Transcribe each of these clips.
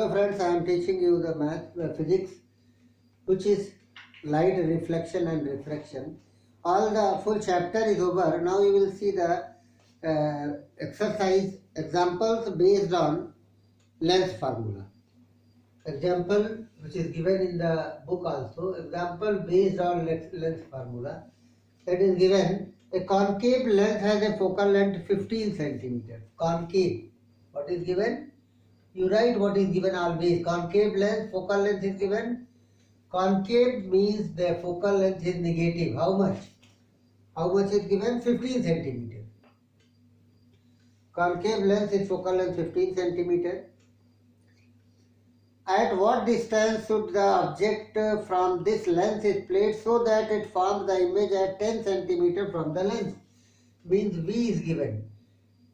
Hello friends, I am teaching you the physics, which is light reflection and refraction. All the full chapter is over. Now you will see the exercise examples based on length formula. Example which is given in the book also. Example based on length formula. That is given. A concave lens has a focal length 15 centimeter. Concave. What is given? You write what is given always. Concave lens, focal length is given. Concave means the focal length is negative. How much? How much is given? 15 centimeter. Concave lens is focal length 15 centimeter. At what distance should the object from this lens is placed so that it forms the image at 10 centimeter from the lens? Means V is given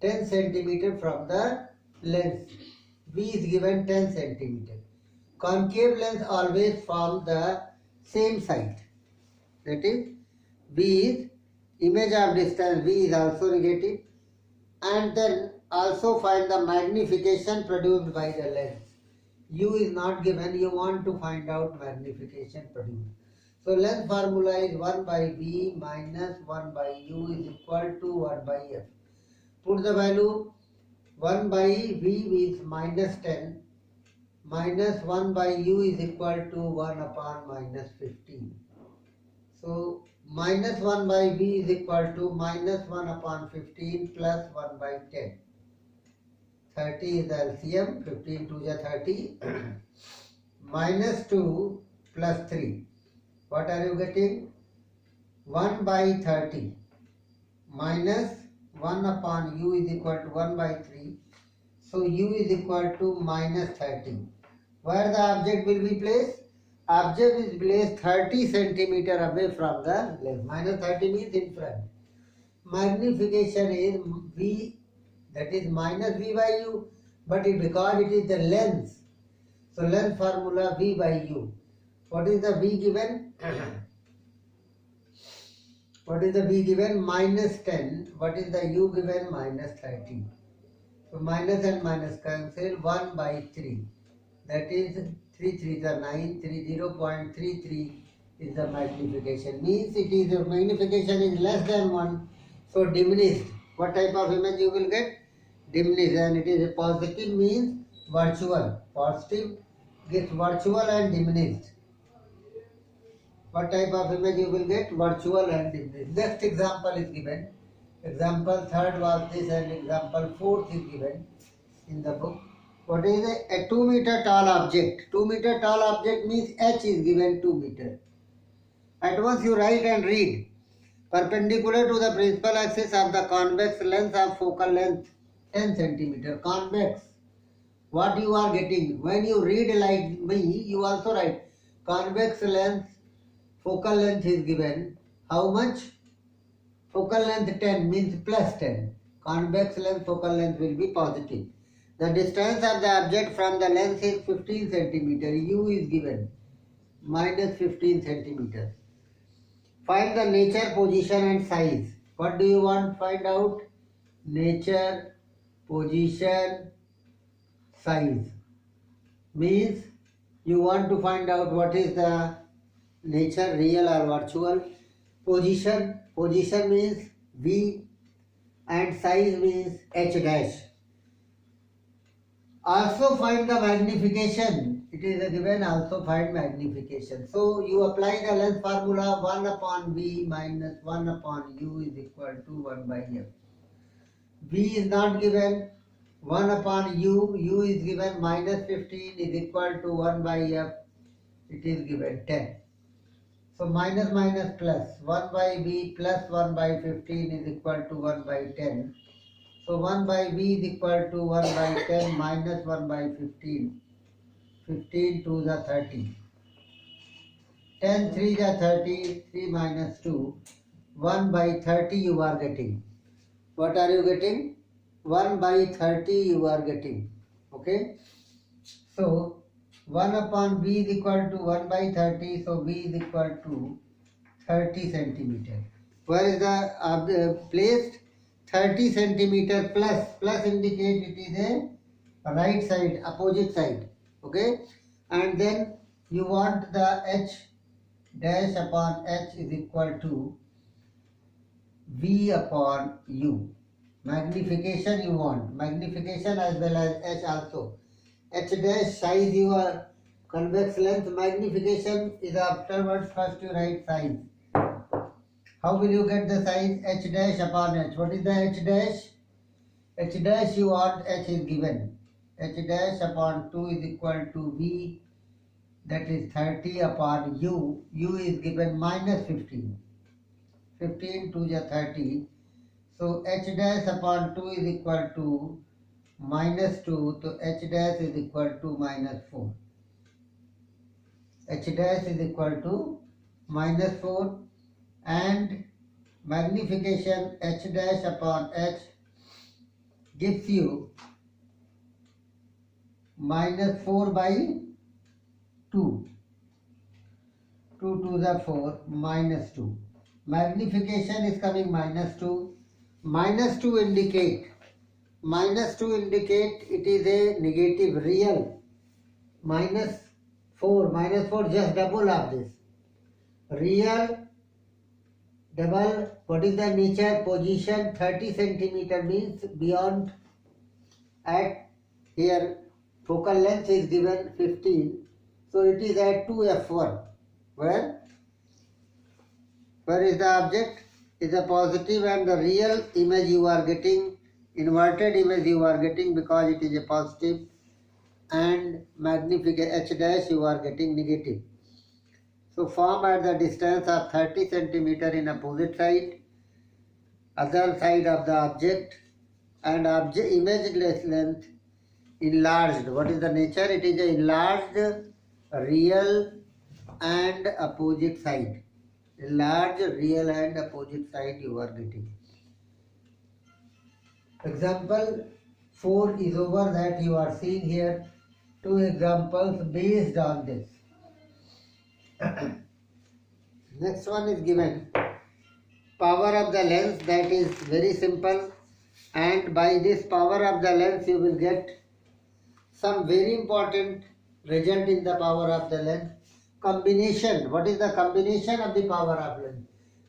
10 centimeter from the lens. V is given 10 centimeter. Concave lens always form the same side. That is, V is image of distance. V is also negative. And then also find the magnification produced by the lens. U is not given. You want to find out magnification produced. So length formula is 1 by V minus 1 by U is equal to 1 by F. Put the value 1 by V is minus 10 minus 1 by U is equal to 1 upon minus 15. So minus 1 by V is equal to minus 1 upon 15 plus 1 by 10. 30 is the LCM, 15 to the 30. Minus 2 plus 3. What are you getting? 1 by 30 minus 1 upon U is equal to 1 by 3. So U is equal to minus 30. Where the object will be placed? Object is placed 30 centimeter away from the lens. Minus 30 means in front. Magnification is V, that is minus V by U. But because it is the lens, so lens formula V by U. What is the V given? What is the V given? Minus 10. What is the U given? Minus 30. So minus and minus cancel. 1 by 3. That is 3 3 is 9. 0.33 is the magnification. Means it is the magnification is less than 1. So diminished. What type of image you will get? Diminished. And it is a positive means virtual. Positive gets virtual and diminished. What type of image you will get? Virtual and diminished. Next example is given. Example third was this and example fourth is given in the book. What is a 2 meter tall object? 2 meter tall object means H is given 2 meter. At once you write and read. Perpendicular to the principal axis of the convex lens of focal length 10 centimeter. Convex. What you are getting? When you read like me, you also write convex lens, focal length is given. How much? Focal length 10 means plus 10. Convex lens, focal length will be positive. The distance of the object from the lens is 15 centimeter. U is given minus 15 centimeters. Find the nature, position and size. What do you want to find out? Nature, position, size. Means you want to find out what is the nature, real or virtual. Position. Position means V and size means H dash. Also find the magnification. It is given also find magnification. So you apply the length formula 1 upon V minus 1 upon U is equal to 1 by F. V is not given. 1 upon U. U is given minus 15 is equal to 1 by F. It is given 10. So minus minus plus 1 by V plus 1 by 15 is equal to 1 by 10. So 1 by V is equal to 1 by 10 minus 1 by 15. 15 to the 30. 10 3 the 30. 3 minus 2. 1 by 30 you are getting. What are you getting? 1 by 30 you are getting. Okay. So 1 upon V is equal to 1 by 30. So V is equal to 30 centimeter. Where is the placed? 30 centimeter plus. Plus indicate it is a right side, opposite side. Okay, and then you want the h dash upon h is equal to v upon u. Magnification you want, magnification as well as h also. H dash size your convex length, magnification is afterwards. First you write size. How will you get the size? H dash upon h. What is the h dash? H dash you want, h is given. H dash upon 2 is equal to v, that is 30 upon u. U is given minus 15. 15 to the 30. So h dash upon 2 is equal to minus 2. So h dash is equal to minus 4. H dash is equal to minus 4, and magnification h dash upon h gives you minus 4 by 2. 2 to the 4, minus 2. Magnification is coming minus 2. Minus 2 indicate it is a negative real. Minus 4 just double of this. Real double, what is the nature? Position 30 centimeter means beyond. At here focal length is given 15, so it is at 2f1. Where is the object? Is a positive, and the real image you are getting, inverted image you are getting, because it is a positive, and magnification h dash you are getting negative. So form at the distance of 30 centimeter in opposite side, other side of the object, and object image length enlarged. What is the nature? It is a enlarged real and opposite side. Enlarged real and opposite side you are getting. Example 4 is over, that you are seeing here. 2 examples based on this. Next one is given power of the lens, that is very simple, and by this power of the lens you will get some very important result in the power of the lens. Combination. What is the combination of the power of lens?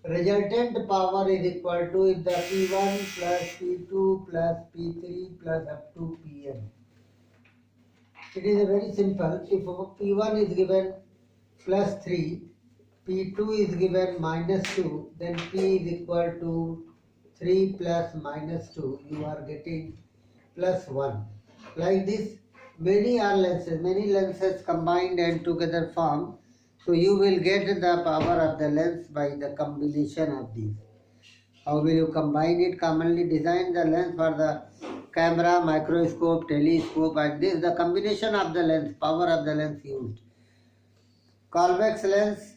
Resultant power is equal to if the P1 plus P2 plus P3 plus up to Pn. It is a very simple. If P1 is given plus 3, P2 is given minus 2, then P is equal to 3 plus minus 2. You are getting plus 1. Like this, many lenses combined and together form. So you will get the power of the lens by the combination of these. How will you combine it? Commonly design the lens for the camera, microscope, telescope, and this the combination of the lens, power of the lens used. Convex lens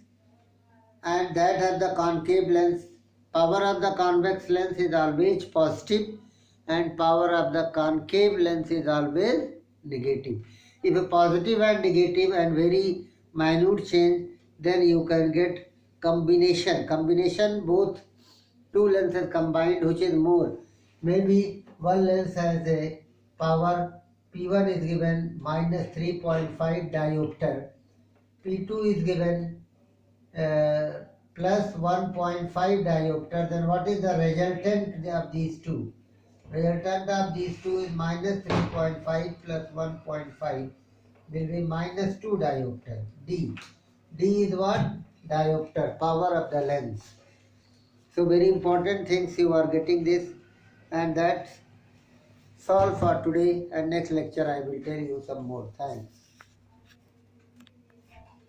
and that have the concave lens. Power of the convex lens is always positive, and power of the concave lens is always negative. If a positive and negative and very minute change, then you can get combination. Combination, both two lenses combined, which is more. Maybe one lens has a power, P1 is given minus 3.5 diopter, P2 is given plus 1.5 diopter, then what is the resultant of these two? Resultant of these two is minus 3.5 plus 1.5 will be minus 2 diopter. D is what? Diopter, power of the lens. So very important things you are getting this, and that's all for today, and next lecture I will tell you some more. Thanks.